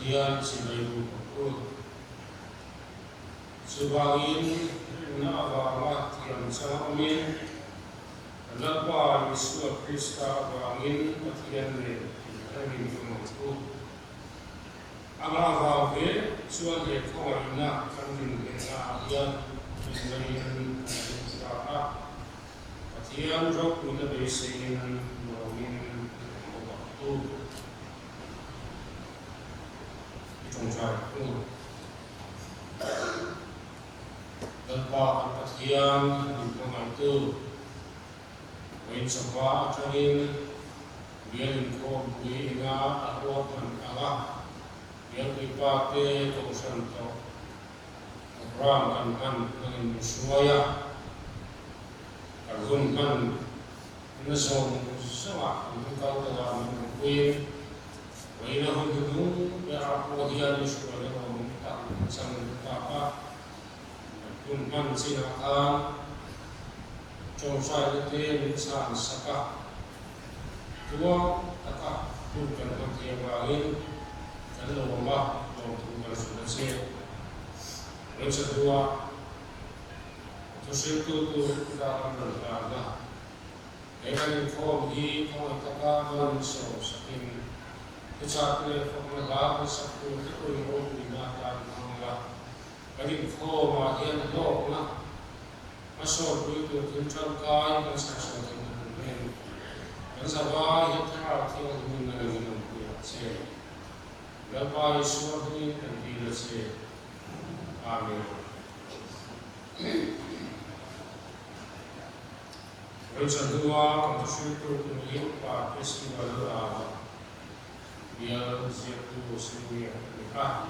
Yan sinayu ko subangin na abamat yang sa amin nagpa Yesu Krista bangin at yan rin kami kumangko ang avave suwag ko na kami na yan sinayin sa at yan rok na besin bangin waktu Tanpa kasihan di rumah itu, main sebuah angin, biar kau beli ingat aku akan kalah, biar dipakai keusahan kau, orang kan dengan semuanya, kagumkan, nesong semua, kau telah mengakui. Wala ko dulu, pero ako diyan yung suwala ko minta sa mga papa. Nagpunman sinaka, chong sa ite, minsan saka. Tuwa, taka, tukan ang tiyawangin, kalawang ba, tukan sulat siya. Ngayon sa tuwa, ito dalam berlaga. Kaya kayo ko, hindi ko itakaman sa aking Kecape pengelapan satu itu yang digunakan mengelah bagi kau bagian lo nak masuk itu tunjuk kaya dan saksi dengan dan sahaja yang terhati dengan saya lepas Yesus ini dan tidak saya amin. Berita dua untuk syukur untuk Pak Festival Allah. Biar siapa sendiri nikah,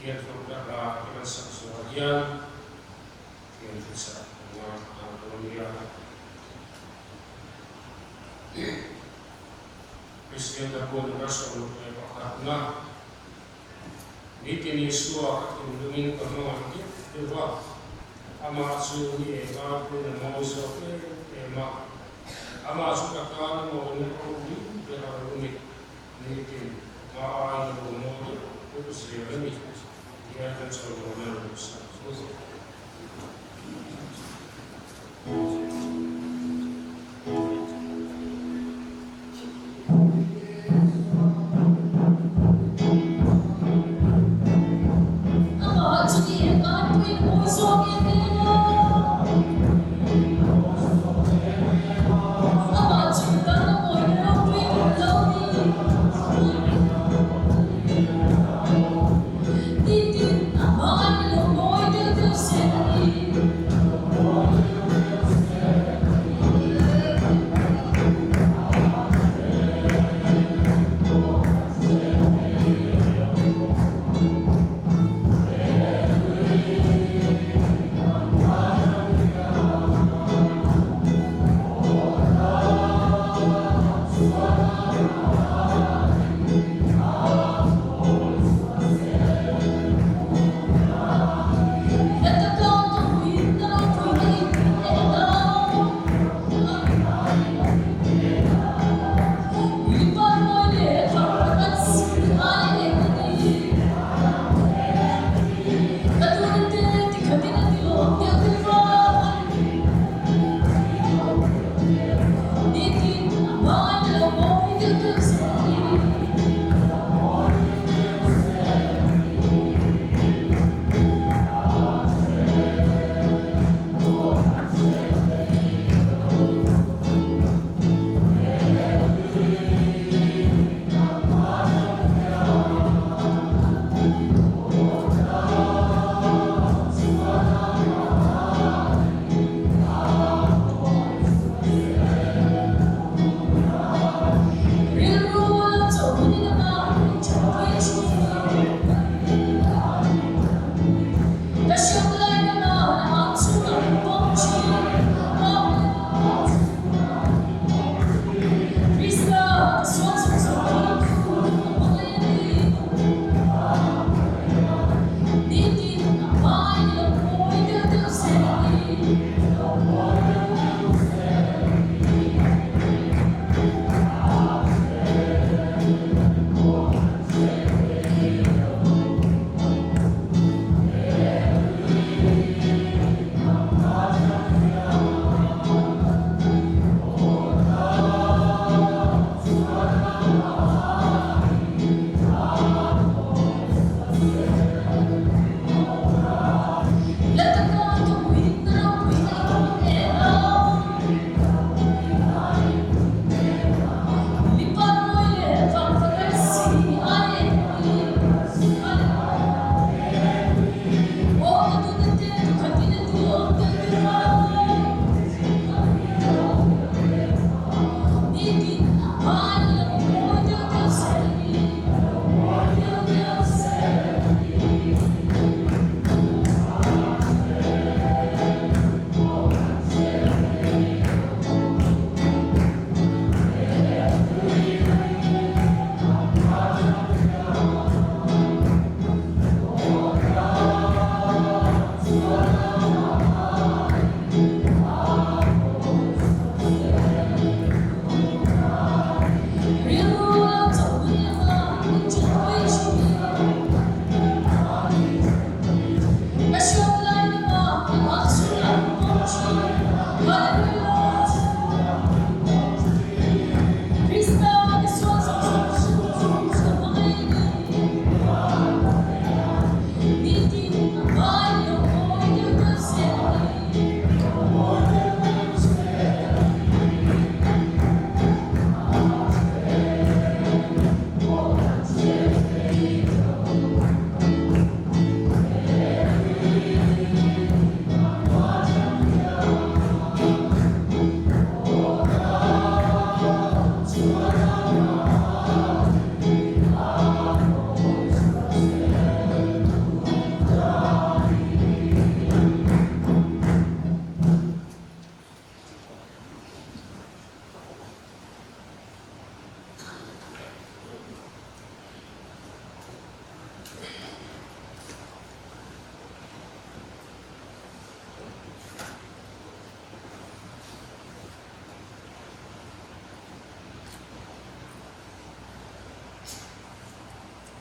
dia berdoa dengan seksualian, dia bisa mengalami Presiden Dakwah Rasul Muhammad bikin Yesus akan mendomin permohonan kita, amat sulit, amat pun mau soal, amat suka kan mau menekuni. Yang rumit mungkin maaf yang berumur itu sering dia akan selalu besar.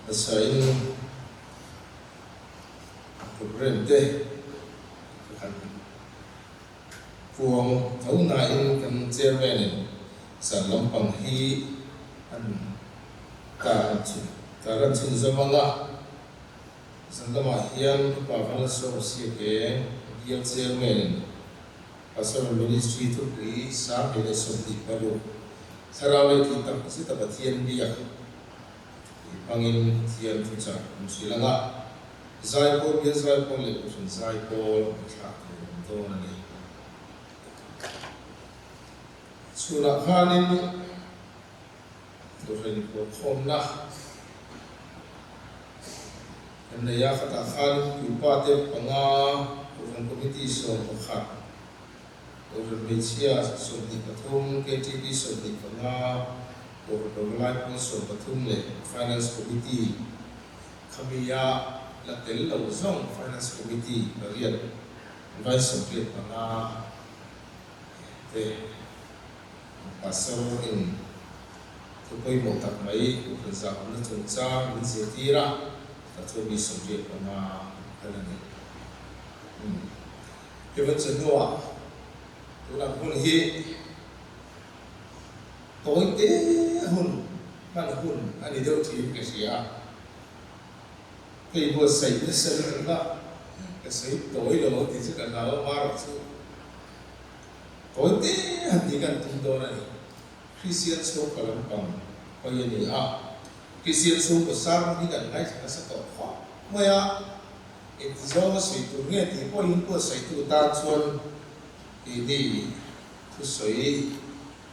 asain program te kan puang thau na in kan chairman san lampang hi an ka chin zamanga sangama hian pa so si ke dia chairman pasal ministry tu pri sa hele somti palu sarawe kita sita bathian dia pangin thian tu cha musilanga zai pol le usun zai pol tha to na ni sura khanin to ren ko khomna anna ya khata khan ki pa te panga usun committee so kha Orang Malaysia Sunni Pathum, KTP Sunni Panga, Orang Lai Pun Sunni Pathum le Finance Committee, kami ya latel lauzong Finance Committee barian Vice Secretary Panga, te pasal in tupoi motak mai Orang Zaman Tungca Minzetira, Pathum Secretary Panga kalani. Even senua tulang hun hi toite hun man hun ani deu thi ke sia ke bo sai de sen la ke sai toi lo ti se kan la ma ro su toite han di kan tum do na ni Christian so kalam pam ko ye ni a Christian so ko sar ni kan ngai sa to kho moya it zo sai tu nge ti po in po sai tu ta chuan ini tu soi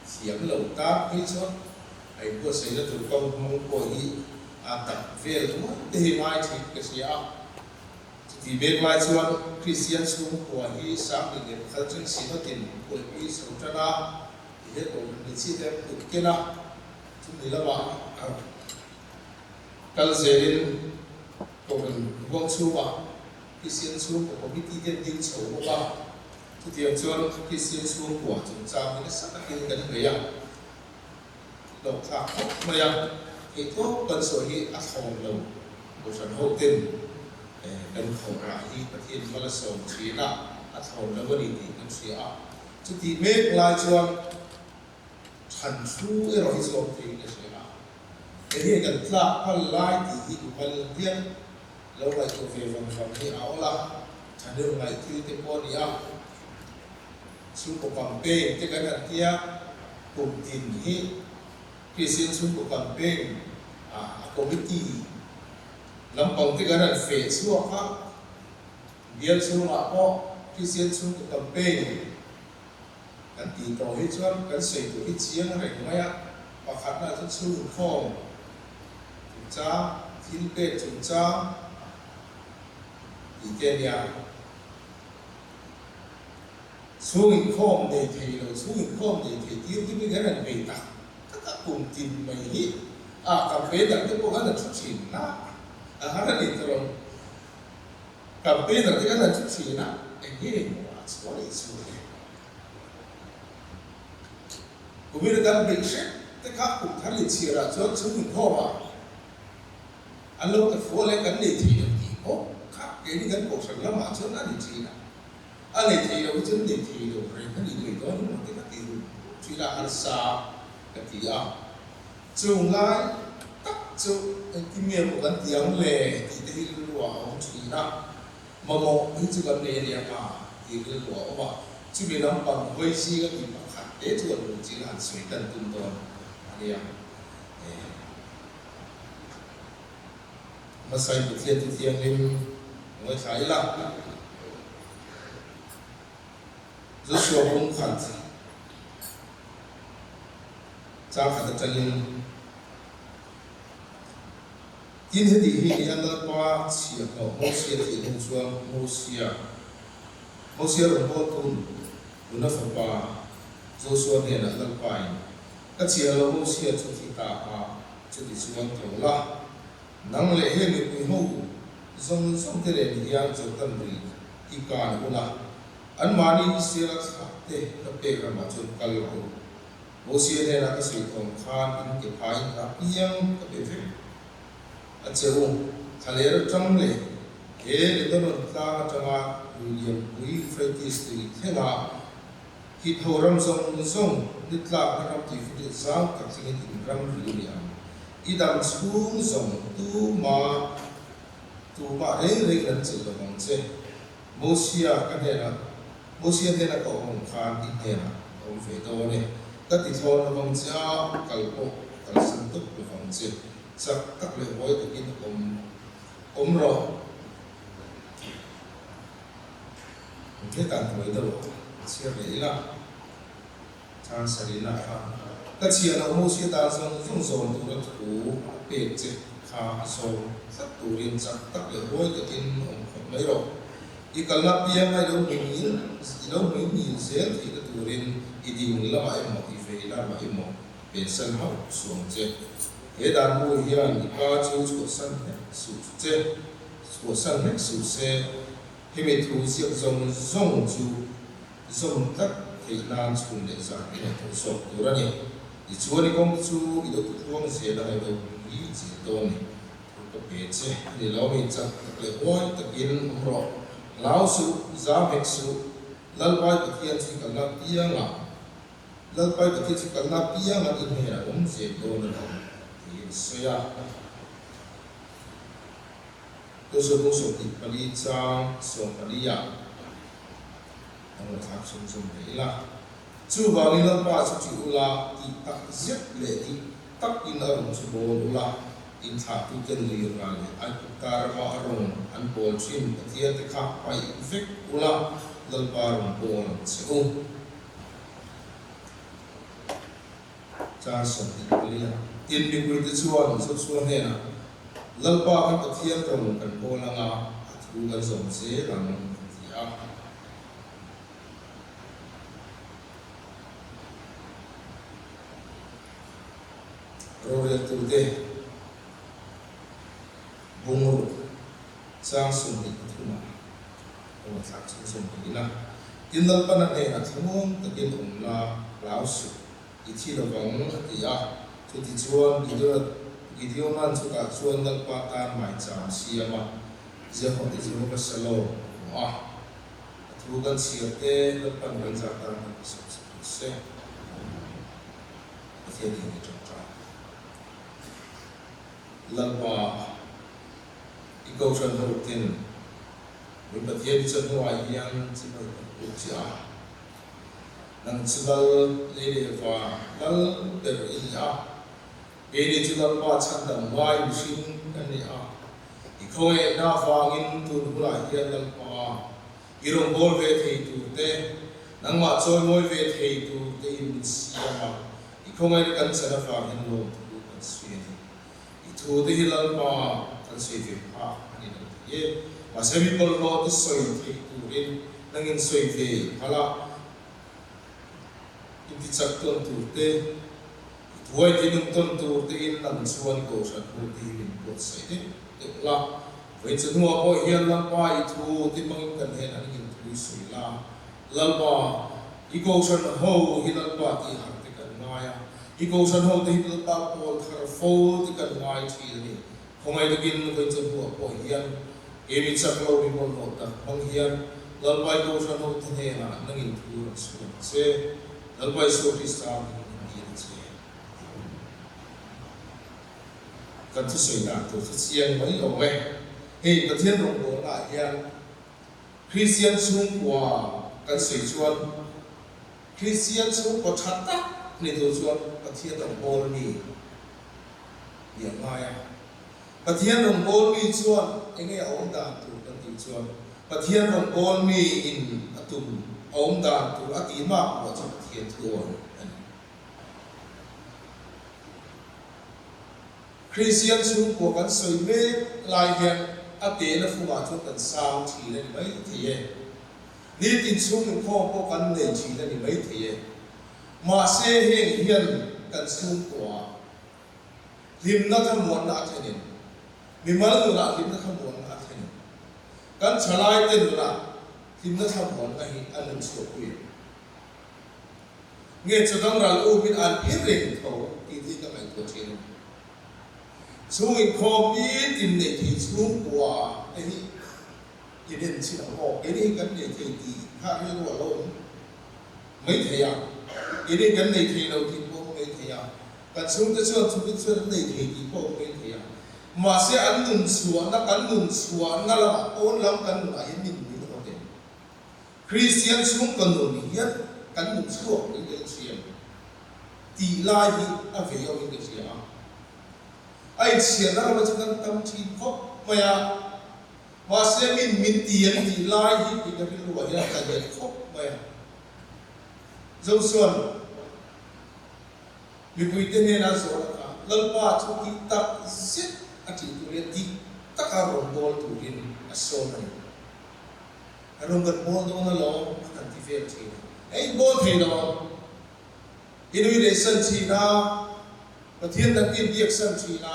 siang lâu ta cái số ai có xây ra thủ công mong có ý tập về đúng không? Để mai thì cái gì thì bên mai chuan Christian xuống của ý sáng thì để khởi chân xin nó tiền của ý sống cho nó thì hết rồi mình chỉ đem được cái nào chúng mình là bạn kalau zerin của mình vong xuống mà Christian xuống của mình đi đến đến số mà tiang chuan Christian xuống của chúng ta mới sắc cái gần vậy à đọc thạc mà ya thì có cần sửa hi ắt hồng lâu của sản hậu tin cần khẩu ra hi bát thiên mà là sầu chỉ là ắt hồng lâu đi thì cần sửa chứ thì mấy lại chuan thành su rồi hi sầu thì cái sửa cái gì cần là phần lại thì cũng phần thiên lâu lại thuộc về phần thì áo là thành đường lại thì cái con đi à xuống của campaign thế cái này kia cùng tin hi Christian xuống của campaign committee làm bằng thế cái này phải xuống khác biên xuống là có Christian xuống của campaign cái tiền đồ hết trơn cái sợi của cái chiếng này ngay á và khát là chút xuống không chúng ta thiên bệ chúng ta thì cái nhà xuống không để thầy rồi xuống không để thầy tiêu cái cái này về ta các cùng tìm mày hít cà phê là cái cô hắn là chút xỉn na hắn là điện rồi cà phê là cái hắn là chút xỉn na anh nghe mà có để xuống cũng biết là cái bệnh sét cái khác cũng hắn liền xỉn là cho xuống không à anh lâu cái phố lấy cái để thầy được gì có khác cái đi cái cuộc sống lắm mà cho nó để gì nào anh ấy thì đâu chứ để thì đâu phải cái gì người đó nhưng mà cái gì chỉ là ăn xa cái gì chung lại tắc chung cái miệng của cái tiếng lệ thì cái lúa ông chỉ là mà một cái chữ cái này là thì cái lúa mà chứ vì nó bằng với gì cái gì mà khác để cho nó chỉ là suy tân tung tôn anh em mà sai một thiên thì thiên nên người thấy là Joshua pun khat cha khat chanin tin he di hi an la pa chia ko Moses ti nu chuang Moses ro bo tun una fa pa Joshua ne na la pai ka chia lo Moses chu ti ta chu ti chuang to la nang le he ni pu ho zong te le ni yang chu tan ri ki ka na an mani sira te ta pe ra ma chun kal ko Moses ne na ka sei thong khan in ke phai ka piang ka be ve acheu khaler tram le e leton ta tanga William Ui Freitis ti thenga ki thoram zong zong nitla karam ti fi zang tak singin ram ri am idam chung zong tu ma reng reng nan chil bang che mosia kanena mosia dena ko hong khan ti dena om fe do ne ta ti thon bang cha kalpo kal san tuk bang che sak tak le hoi ta kin om ro thế càng thấy đâu chia đấy là trang sử lý là các chia nó mua chia ta xong dùng dồn tụ nó thủ bể chết khá sâu rất tụ liên chắc tất cả hối cái tin ông mấy rồi đi cần là bia ngay đâu mình nhìn dễ thì cái tụ liên đi đi là mãi một thì về là mãi một bên sân học xuống chết thế đàn mua hiền thì ba chiếu của sân sụt chết của sân hết sụt xe khi mình thu xếp dòng chú dòng tất thì nan chung để giảm cái này thu sọc đó ra nhỉ thì chúa đi công chú thì đâu tụt vong gì là hay đâu nghĩ gì đâu này có bé chứ thì lão mình chắc là quay tập kiến rõ lão sự giá bệnh sự lal bay tập kiến chỉ cần là bia ngà lal bay tập kiến chỉ cần là bia ngà in hè ông gì đâu nữa thì xoay tôi sẽ không sống thì bali trang sống bali ya ông tháp sống đấy là chú vào đi lần ba chú chịu là thì tắc giết lệ thì tắc in ở một số bộ là in tháp tu chân liền là anh ta ra rong anh bol chim thì thì khác phải viết là lần ba rong bol sẽ ung cha sống thì bali ya in mình vừa tới chuan này na lần ba anh tập thiên trong cần cô là ngà thu gần dòng dễ là gì à rồi từ đây bung rụt sang sùng đi thu mà ông thạc sùng đi là tin lần ba này là thằng tập thiên ông là lão sư ít khi là vắng thì à thì chuan đi được video man chu ka chuan dal pa tan mai cham siama je ho ti ju ka salo wa thu gan sia te la pan gan za ta se thế thì chúng ta lần ba đi câu chuyện đầu tiên mình bật thiên chân ngoài hiền chỉ là quốc gia năng sơ lê và lal để ý à ini juga empat sandang mai musim kan ya ikoi na fangin tu hula hian dal pa irong bol ve thei tu te nang ma choi moi ve thei tu te in siama ikoi kan sana fangin lo tu kan sui itu te hilal pa kan sui ve pa ani ye ma semi bol lo tu soi thei tu in nang in soi ve hala in chak ton tu te Tuai tinung ton tu tin lang suan ko sa tu tin ko sai ti la với chân hoa bội hiền lang pa itu ti mang kan hen an in tu sui la lal ba I ko san ho hi lal pa ti har ti kan ngai I ko san ho ti lal pa pol khar fo ti kan ngai thi ni khongai tu kin với chân hoa bội hiền e mi chak lo mi mon mo ta mang hiền lal pa ko san ho ti he na nang in tu suan se lal pa so ti sa cần thu soi là thu chiang mấy ông ấy thì cái thiên đồng bộ lại hiền Christian xuống qua cần soi chuan Christian xuống có chặt tắc nên thu chuan cái thiên đồng bộ ni hiện mai cái thiên đồng bộ ni chuan anh ấy ông ta tu cần tu chuan cái thiên đồng bộ ni in tu ông ta tu ở tí mạc của trong thiên tuôn Christian xuống của căn soi mê lại hiện ở tế nó phụ vào cho cần sao thì là mấy thế đi tin xuống những kho có căn nền chỉ là mấy thế mà xe hiện hiện cần xuống của lim nó tham muốn đã thế này mình mới vừa là lim nó tham muốn đã thế này căn trả lại tên là lim nó tham muốn cái anh làm số quyền nghe cho đông ra u biết ăn biết rình thầu thì các bạn có chuyện chung in khom i tin nei thi chung kwa ani iden chi na mo ini kan nei thi ti ha ni lo lo mấy thầy à ini kan nei thi lo ti po mấy thầy à kan chung ta chung nei thi ti po mấy thầy à mà sẽ ăn nun suan na kan nun suan na la on lam kan nun ai min ni lo de Christian chung kan nun hian kan nun suan ni de chiam ti lai hi a ve yo ni de chiam ai chiam na ma chung tam chi khop maya mà sẽ min tiền thì lai hi thì cái lúa hian ka de khop maya dâu xuân vì quý tên na so ka lalpa chu ki tak zit ati tu le ti tak a rom bol tu rin a so na rom gan bol do na lo kan ti fe chi ei bol the do invitation chi na pathian na tin diak san chi na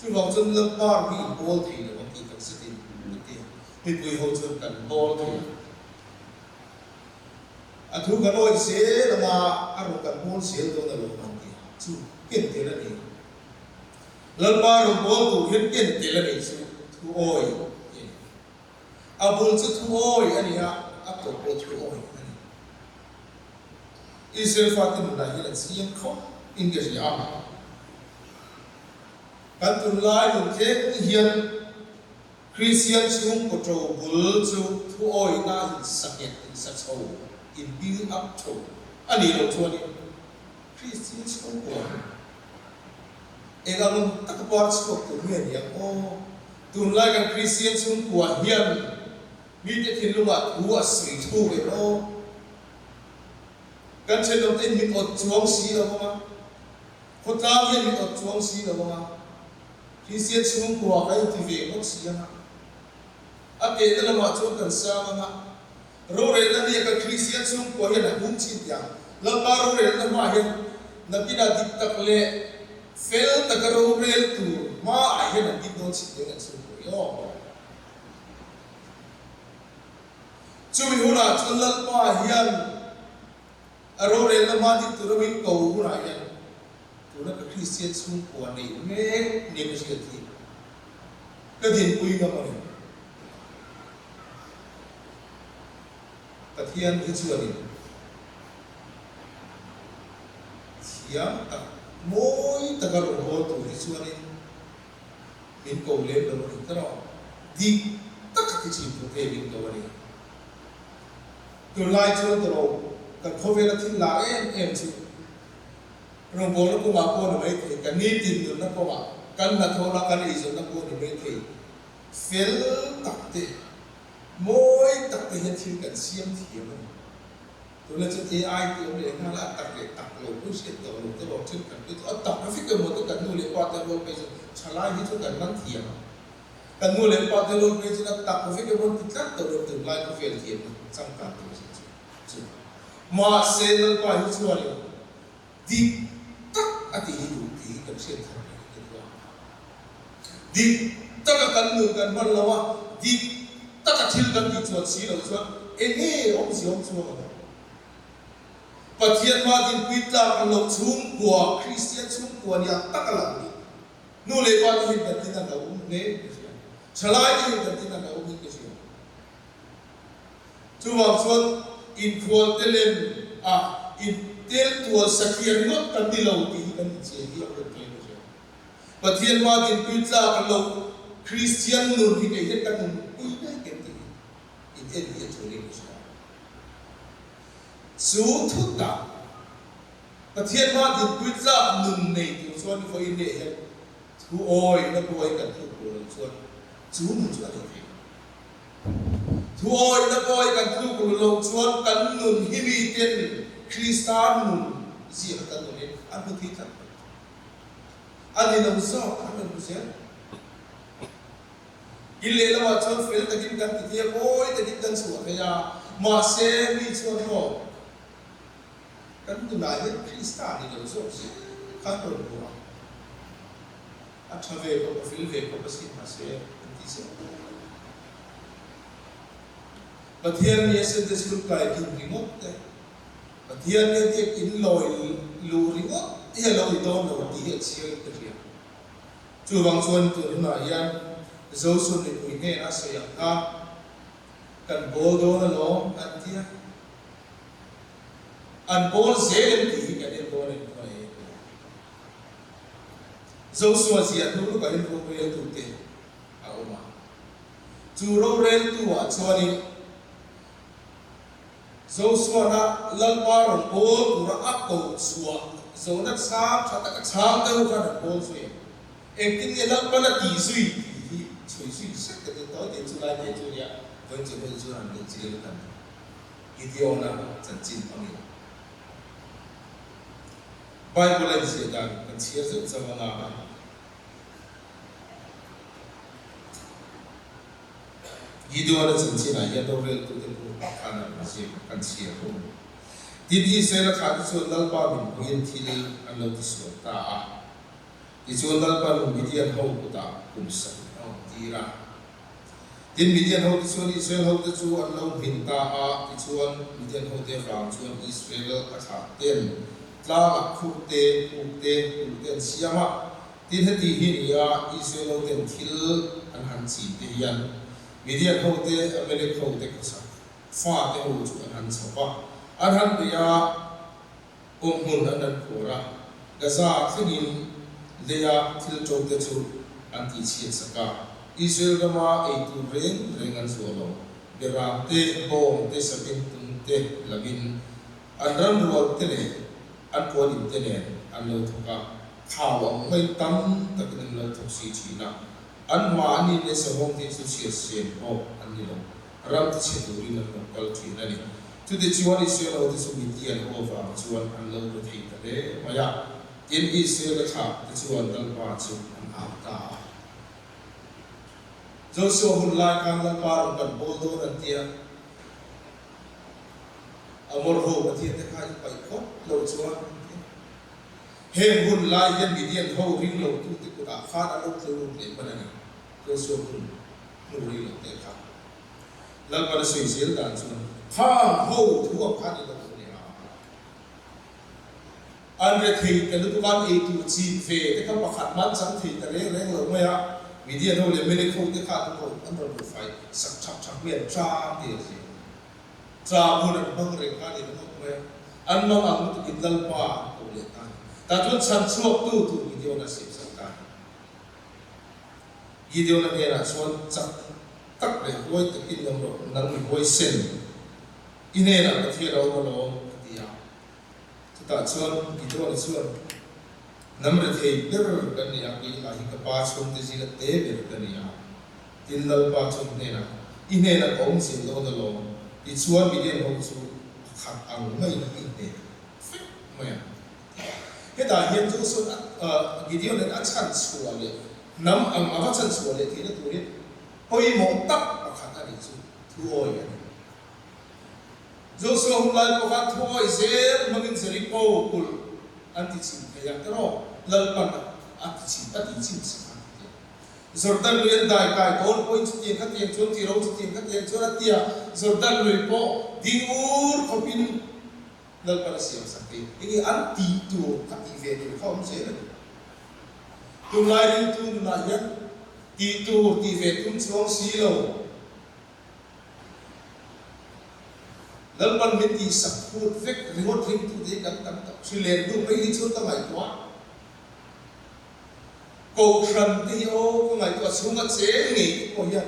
chu vong chun lalpa mi bol the do ki tak sitin ti mi pui ho chun kan bol the thu cái nồi xế là mà ăn cái món xế tôi là lúc nào thì chú kiến thế là gì lần ba rồi bố tụ hiện kiến thế là gì chú thu ôi à bún chú thu ôi anh à áp tổ bố thu ôi Israel phát tin là hiện diện không in cái gì à kan tun lai lung thế hiện Christian chung có trâu bún chú thu ôi na in sắc nhật in sắc sâu in build up to ani lo chuani Christian school ko egalum tak part school tu hian ya o tun lai kan Christian school ko hian mi te thin lunga thu a sri thu ve o kan chen dom ten mi ot chuang si lo ma khota hian mi ot chuang si lo ma Christian school ko ai ti ve ot si ma a te la ma chu kan sa ma rồi là những cái Christian chung của hiện là cũng chỉ tiếng lần ba rồi là mà hiện là cái đã dit tắc lệ fail tắc rồi tu mà ai hiện là dit đâu chỉ tiếng anh chung của yo chung mình huna chung lần ba hiện rồi là mà dit tu rồi mình cầu huna hiện tu là cái Christian chung của này nghe nhiều cái gì cái điện quy nó mà Pathian hi chuanin thiam tak moi taka ro ho tu hi chuanin min ko le lo ni taro di tak ki chi tu te min ko ni tu lai chuan taro kan khove la thin la em chi ro bo lo ko ma ko na mai te kan ni tin du na ko ma kan na tho la kan i zo na ko ni mai te fel tak te mỗi tập thể hiện thiên cảnh xiêm thiểm tôi là chuyện AI thì ông để nó là tập để tập lỗ cũng sẽ tập lỗ tôiบอกchân cảnh tôi tập nó phải cần một cái cảnh nuôi liên quan tới lỗ bây giờ trả lại những cái cảnh năng thiểm cảnh nuôi liên quan tới lỗ bây giờ là tập nó phải cần một cái cách tập được từ lại nó về thiểm trong cả tôi mà sẽ liên quan đến chuyện này đi tất ở thì đủ thì cần xuyên thẳng đi tất cả cảnh nuôi cảnh văn lâu đi tất cả thiên căn đi chuột xí đầu chuột em ông gì ông chuột và thiên ma tin quy ta cái lộc chung của Christian chung của nhà tất cả là gì nô lệ qua thì hiện tin là ông nế trở lại thì hiện tin là ông cái gì chú hoàng xuân in khuôn tên lên in tên tuột sạch hiện ngót cần đi lâu thì cần chế đi ông được cái gì và thiên ma tin quy ta cái lộc Christian luôn thì cái hiện cần quy đấy cái gì in hiện chỗ này chú thúc đạo và thiên ma thì quyết ra nừng này từ xuân với nệ chú ôi nó bôi cả thúc của xuân chú mình chú được gì chú ôi nó bôi cả thúc của lộc xuân cắn nừng hi bi tiền Christian nừng gì ở cắn nừng này ăn bữa thịt thật ăn đi làm sao ăn làm gì ile la ma chon fel takin kan ti oi takin kan su ya ma se mi chon ho kan tu lai Christian ni lo so kan to ko a thave ko fil ve ko pasin ma se ti se pathian ni se de sul kai kin remote te pathian ni te kin loi lu remote he loi don lo ti he chi ko ti chu wang chuan tu na hian zo sun ni pui nge na se yang ka kan bol do na lo an tia an bol zel ti kan en do ne ko e zo su sia tu ka en ko e tu te a oma chu ro rel tu wa chuan zo su na lal pa ron bol tu ra a ko suwa zo na sa tha ta chang te ka na bol su e tin ne lal pa na ti sui sui se ke to te chu lai te chu ya vẫn chỉ có chút hàng được chỉ là cần video nào chân chính phong hiệu Bible là gì đó cần chia sẻ cho mọi người video là chân chính là hiện đâu về tụi tôi cũng khá là gì cần chia không tin ý sẽ là khá là chuyện dal ba mình hiện thì anh lâu thì số ta thì chuyện dal ba mình video hậu của ta cũng sẽ đi ra tin Midian hậu thì chuan Israel hậu thì chu an lâu hình ta thì chuan Midian hậu thì phàm chuan Israel ở tháp tiền la khu te siama tin hết thì hiện Israel hậu tiền thil an han chỉ te hian Midian hậu thì Amalek hậu thì có pha te hậu chu an han sapa an han thì hun an khora Gaza khinin leya thil chau te chu an ti chi saka Israel kama itu rengan solo berate bom te sabin tunte labin anran rual tele an polim tele an lo thoka khawang mai tam takin lo thoksi china an ma ni le samong te su sia sen ho an ni lo ram te cheduri na kal china ni tu de chiwan Israel o te su Midian ho va chiwan an lo ko thei tale maya in Israel kha te chiwan dal pa chu an ta Joshua hun lai kang la par kan bol do ran tia amor ho pathia te khai pai kho lo chuan he hun lai yan Midian ho ring lo tu te ko ta kha a lo tlu le banani Joshua hun nu ri lo te kha lal par sui sil dan chuan kha ho thu a kha ni lo ne an re thei te lu kan e tu chi fe te ka pakhat man chang thei ta re lo maya Midian hậu lên mình không thể khát được anh rồi phải sắc chắc miền tra thì gì tra buồn là băng rèn khát thì nó không phải anh mong anh muốn kinh dal pa cũng lên tan ta tuân san suộc tu video là xếp sang tan video là nghe là xuân chắc tắc để quay tự kinh lòng rồi năng mình quay sen ine là cái thiệt đâu mà nó thì ta xuân video là xuân Namre thei ber kan ya ki la hi ka pa chom te ji la te ber kan ya tin lal pa chom ne na I ne na ong sin lo na lo I chuan Midian ho chu khat ang mai na I ne maya he da hian chu so Gideon na chan chua le nam ang ava chan chua le thi na tu ri hoi mo tak khat ani chu thu oi ani Joshua hum lai ko khat thu oi zer mangin zeri po kul anti chin yang tero lal pan anti chin ta ti chin sa Jordan luyen dai kai kon point ti khat yang chon ti ro ti khat yang chon tia Jordan lui po dingur khopin lal pan siam sakti ini anti tu khat ti ve ni khom se na tu lai rin tu na yan ti tu ti ve tum chong si lo lal pan min ti sak phut vek remote ring tu de kan tam ta silen du mai ni chon ta mai kwa ko khan ti o ko ngai to sunga che ngi ko ya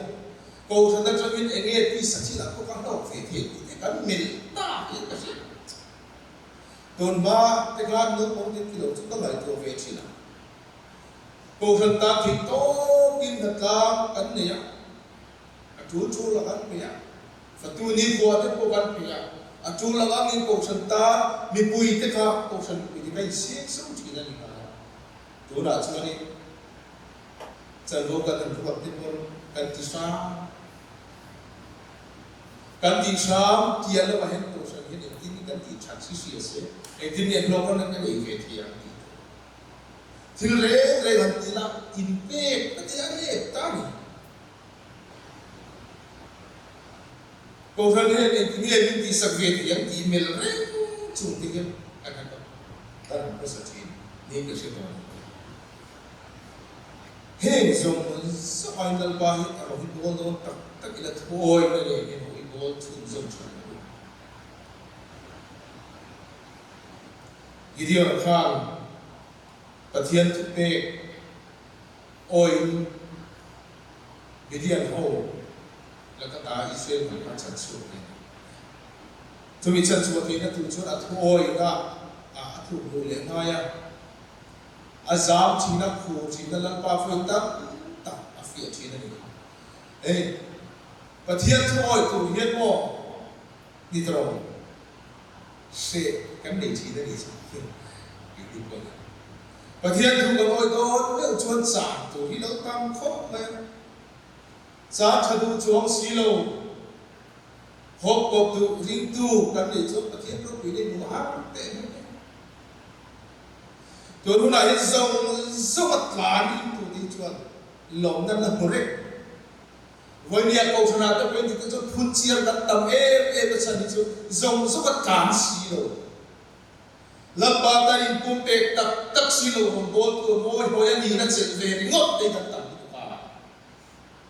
ko than da chamin enge ti sa chi la ko kan do fe thi ti kan mil ta ye ka si ton ba te kan no ko ti lo chu ta ngai to ve chi la ko than ta thi to kin da ka kan ne ya a chu la kan ne ya Fatu ni buat itu kan punya. Acung lang ang ko santa mi pui te ka ko san pui te kai si so chi na ni ka. Tu na chu ni. Chan lo ka tan ko ti por kan ti sa. Kan ti sa ti ala ba hen ko san ni ti ni kan ti chan si si se. E ti ni lo ko na ka ni ke ti ya ti. Til re han ti la in pe ta ti ya ni ta ni. Cô thân này thì nghe những tí sắc việt thì những tí mê là rẽ chung tí kia anh hẳn đó ta là có sở chín nên được sẽ toàn heng zong sa final ba hit aro hit ball no tak tak ila thoi na le ke no ball thun zong chon Gideon Khan Pathian thu pe oi Gideon ho la ka ta Israel ma chan su ne tu mi chan su te na tu chu a thoi ga a thu lo le nga ya azam china khu china lan pa phun ta ta a fi china ni Pathian thoi tu hian mo ni tro se kan dei chi da ni sa Pathian thu ga oi don le chuan sa tu hi lo tam khop le sa thadu chuang si lo hop kop tu ring tu kan dei chu Pathian ro pi le mu ha te tu nu na hi zong atlan tu ti chuan lom nan na mure voi nia ko thana ta pe ti chu phun chiar dan tam ba chan chu zong atlan si lo lamba tarin pumpe tak tak silo ng bol ko mo hoya ni na se very ngot de tan ka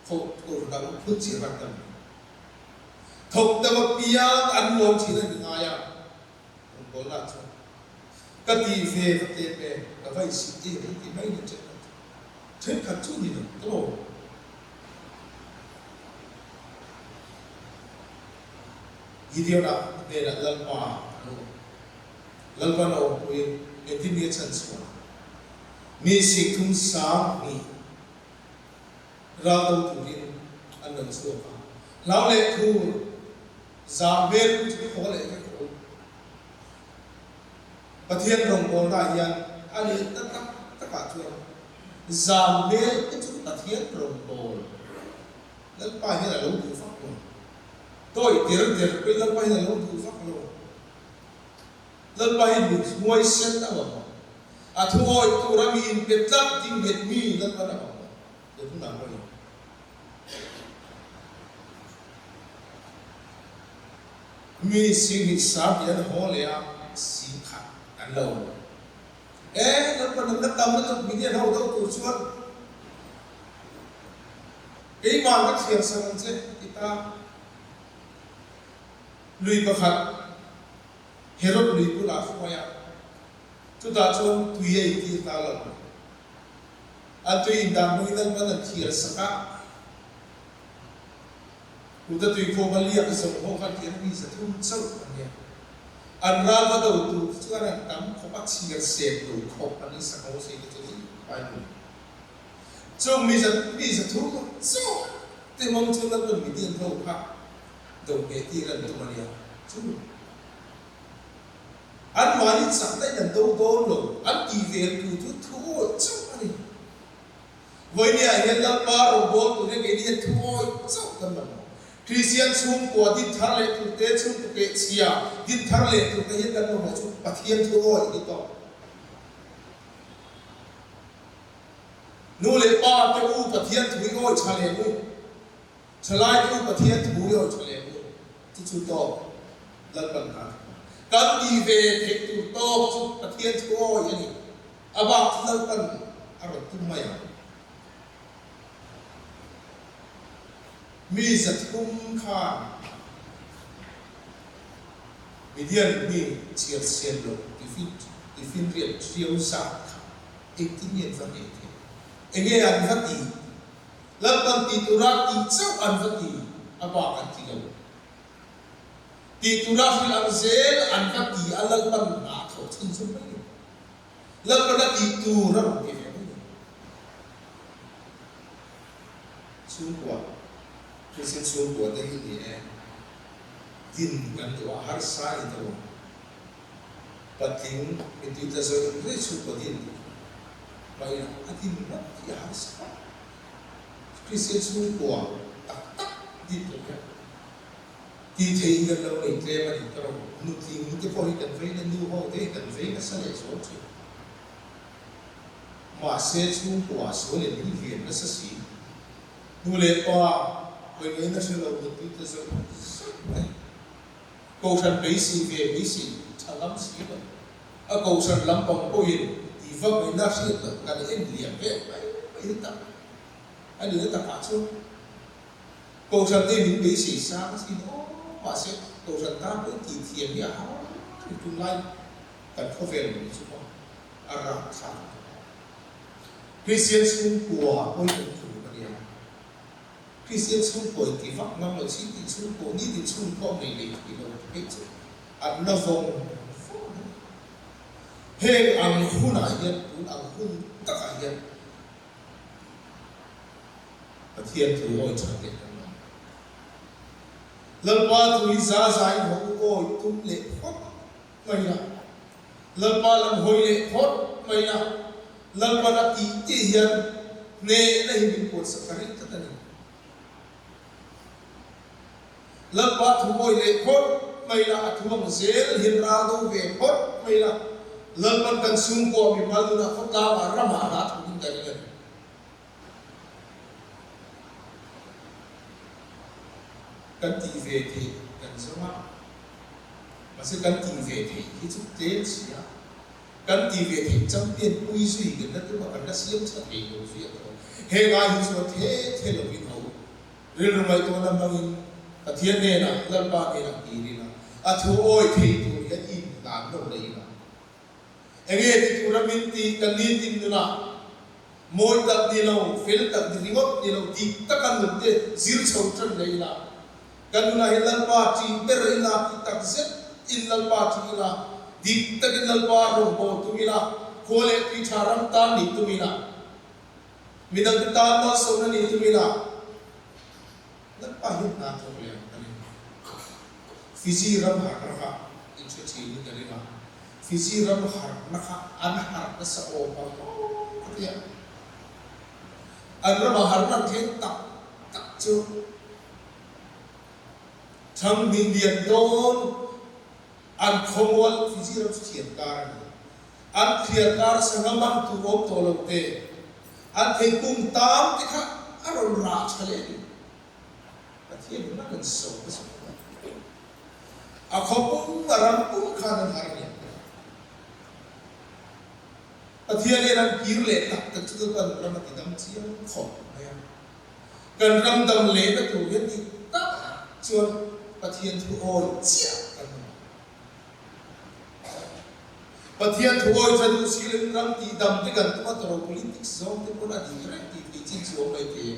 fo ko da phun chi rak tam thok ta ma pia an lo chi na ni ngaya ng bol la chu ka ti ve te pe ka vai si ti ti mai ni che chen ka chu ni no to Gideona de la lamba lalpan o kuin entinnya chanswa mi sikung sa mi rado turin anang suwa laule tu zamel tu khole ko Pathian rong ko na yan ani ta ka chu zamel tu Pathian rong ko lalpa ni la lo tu fa ko toi dir pe lalpa ni la lo tu fa ko lần bài được ngôi sen đã bảo à thôi tôi đã bị biệt lắm tiếng biệt mi lần bài đã bảo để chúng làm rồi mi sinh bị sát yên hồ lệ sinh khát ăn lâu lần bài nó tâm nó tập bị điên hậu đâu tụt xuống cái mà các thiền sang chứ kita lùi vào khát Herod lui pula foya tu ta chon tuye ti ta la a tu in da mo idan ban thir saka u ta tu ko bali ya so ho khan ti ni sa thum chau ne an ra va do tu chu an tam ko pa chi ya se tu ko pa ni sa ko se ni tu pai ni chu mi sa thu ko so te mong chu na ko mi ti ro pa do ke ti ran tu ma ya chu anh nói đến sẵn đây là đâu đó rồi anh kỳ về từ thứ thôi chứ anh với nhà hiện là ba rồi bốn tụi nó cái đi thôi chứ cần mà Christian xuống của tin thar lệ tụi tế xuống của cái chia tin thar lệ tụi cái hiện cần mà xuống Pathian thôi đi to nô lệ ba cái u Pathian tụi ngồi trả lệ nu trả lại cái u Pathian tụi ngồi trả lệ nu chứ chú to lần bằng cả kan di ve thek tu to chu Pathian chu yani aba thal kan aro tu maya mi zat kum kha Midian mi chiar sen lo ti fin riat triau sa ektinien va ke enge an vati lapam ti turati chau an vati aba kan ti lo ti turafil ang zel an kati alal pan na thau chin sum mai lal pan ti tu ra ke sum kwa Christian sum kwa da hi ni tin kan to har sa ito pating itu ta so re su ko din mai atin na ki har sa Christian sum kwa tak tak di to ka thì thấy gần lâu này trẻ mà thì tao nụ thì những cái phôi cần phải nên nụ họ thế cần phải cái sao để số chuyện mà sẽ xuống quả số liền những hiện nó sẽ xí nụ lệ qua với người nó sẽ lâu được tí ta rồi cầu thần bấy xì về bấy xì chả lắm xí rồi cầu thần lắm bằng bôi thì vâng người nó sẽ được cả cái em liền về mấy tập anh đứa ta cả chứ cầu sản đây mình bị xảy ra cái gì đó mà sẽ cầu sản ta với kỳ thiền nhà họ thì tương lai cần có về mình chứ không ara sang Christian xuống của ôi cũng thủ cái điều Christian xuống của thì phát ngâm là chỉ thì xuống của ní thì xuống có mình để thì đâu biết chứ anh nó vòng hên ăn khu này hiện cũng ăn khu tất cả hiện và thiên thủ ôi chẳng biết lần qua tụi giá giải hậu ôi tung lệ hót mày là lần qua lần hồi lệ hót mày là lần qua đã tí hiện nè là hình của sự khởi tất cả này lần qua tụi ôi lệ hót mày là tụi ông dễ hiện ra đâu về hót mày là lần qua cần xung của mình mà là hót cao và ra mà đã tụi mình cái này cần tì về thì cần sống á mà sẽ cần tì về thì cái chút tế chỉ á cần tì về thì trong tiền quy duy cái đất mà cần đất siêu thật thì nhiều chuyện rồi hệ ai như số thế thế là vì hậu riêng mày tôi làm bằng in cả thiên này là lần ba này là kỳ đi là à thu ôi thì tôi cái in làm đâu đấy là anh nghe thì tôi làm in thì cần in tin nữa là mỗi tập đi lâu phê tập đi ngót đi lâu thì tất cả những cái zero sâu chân đấy là kanuna hilal party pero ila kitak zet ilal party ila dik tak ilal paro bo tumila khole ti charam ta ni tumila midang ta no so na ni tumila nan pa hin na to le ani fizi ram har rakha inche chi ni dalina fizi ram har nakha an har na sa o pa ya an ram har na the tak tak chu thằng mình điện đôn ăn không muốn phi gì đâu thiệt cả ăn thiệt cả sang năm năm tu ốp tổ lộc tê ăn thấy cung tám cái khác ăn rồi rạ chả lẽ và thiệt nó gần sâu cái gì à không cũng mà làm cũng khá là hay nhỉ và thiệt này làm cứu lệ tập tất cả cần làm cái đam chiêu khổ này cần làm đam lệ nó thủ biết đi tất chưa và thiên thu ôi chia và thiên thu ôi cho tôi xin lên răng thì đầm thì gần tôi bắt đầu politics zone thì cũng là đi right thì chính chỗ này thì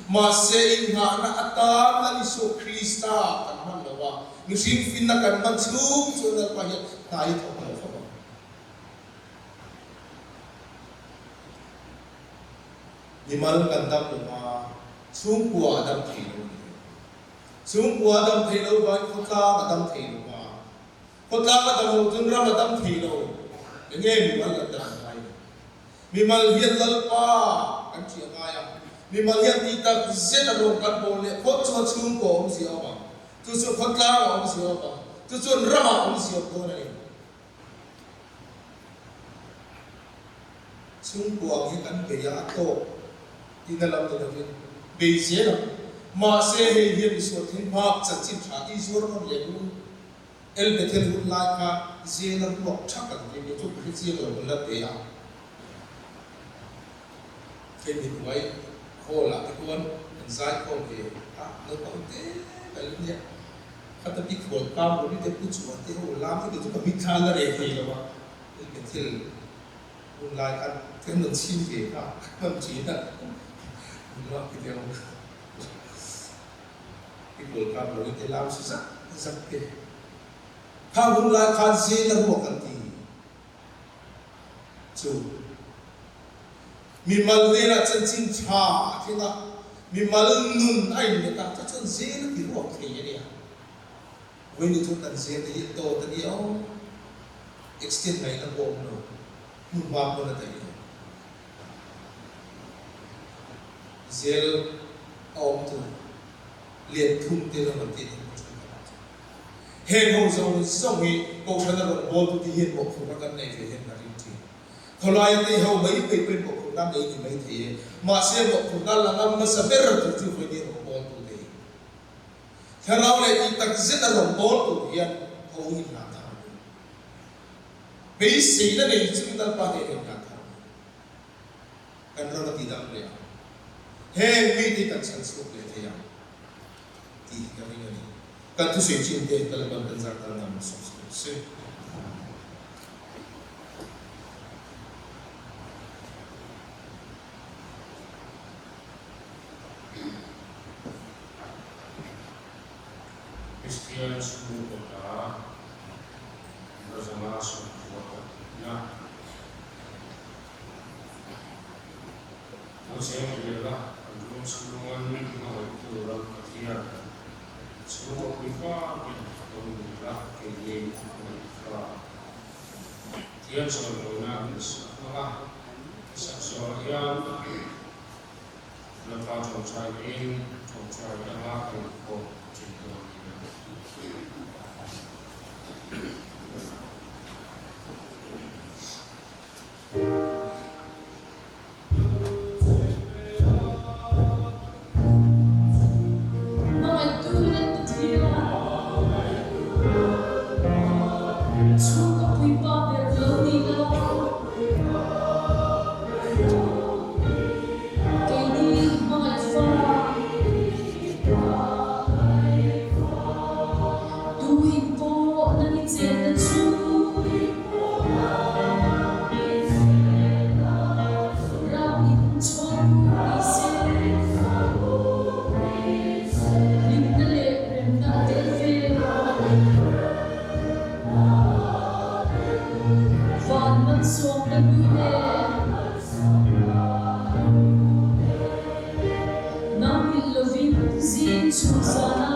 mà sẽ in hạ na atam là đi số Krista cần man là wa nếu xin phim là cần man xuống cho nên phải hiện tại thôi không nhưng mà cần đâm được mà xuống của đâm thì xuống qua đâm thì đâu vậy phật la mà đâm thì đâu mà phật la mà đâm chân ra mà đâm thì đâu để nghe mình vẫn là đâm này mình mà hiện lal pa anh chị em ai mình mà hiện thì ta sẽ là đồng cán bộ lệ phật cho xuống của ông gì ông tu cho phật la ông gì ông tu cho ra mà ông gì ông này xuống của những anh bây giờ to đi làm được việc bây giờ mà sẽ hiện số thiên pháp chân chính trả ý số nó liền luôn el bethel hun lai ka je na block chắc cái cái chỗ cái gì rồi là thế à cái gì vậy hồ là cái cuốn giải câu về à nó có thế cái gì các tập đi khổ cao rồi đi tập cứ chuột thế hồ làm cái chỗ bị khai là để gì rồi el bethel hun lai ka cái mình xin về à thậm chí là nó cái điều cái buổi cam rồi cái làm sự rất kề thao hun lai khan gì là ruột ăn thì chú mình mal này là chân chính cha thế là mình mal nun anh người ta cho chân gì là cái ruột thế này với những chúng ta gì thì to thì nhiều extend này là bom rồi mình vào nó thấy gel om tu liền thum tê là một tiền hèn hậu dầu xong thì câu trả lời là bố tôi hiện bộ phụ nam này về hiện là riêng gì thầu lại thì hậu mấy bên bộ phụ nam đấy thì mấy thế mà xem bộ phụ nam là năm nó sẽ biết được từ phải đi bộ tôi đấy theo đó lại thì tất rất là rộng bố tôi hiện hậu hiện là thằng bây giờ nó này chúng ta qua thể hiện là thằng cần ra là gì đâu đấy He miti kan san so ke te yang ti kami ngani kan tu se chin te talaban kan za ta nam so se Christian school kota bersama kota ya Masih adalah belum sebelumnya itu orang ketiga sebelum kita alhamdulillah kini kita dia sebelumnya setelah sesuatu lepas mencari apa untuk cinta Susana,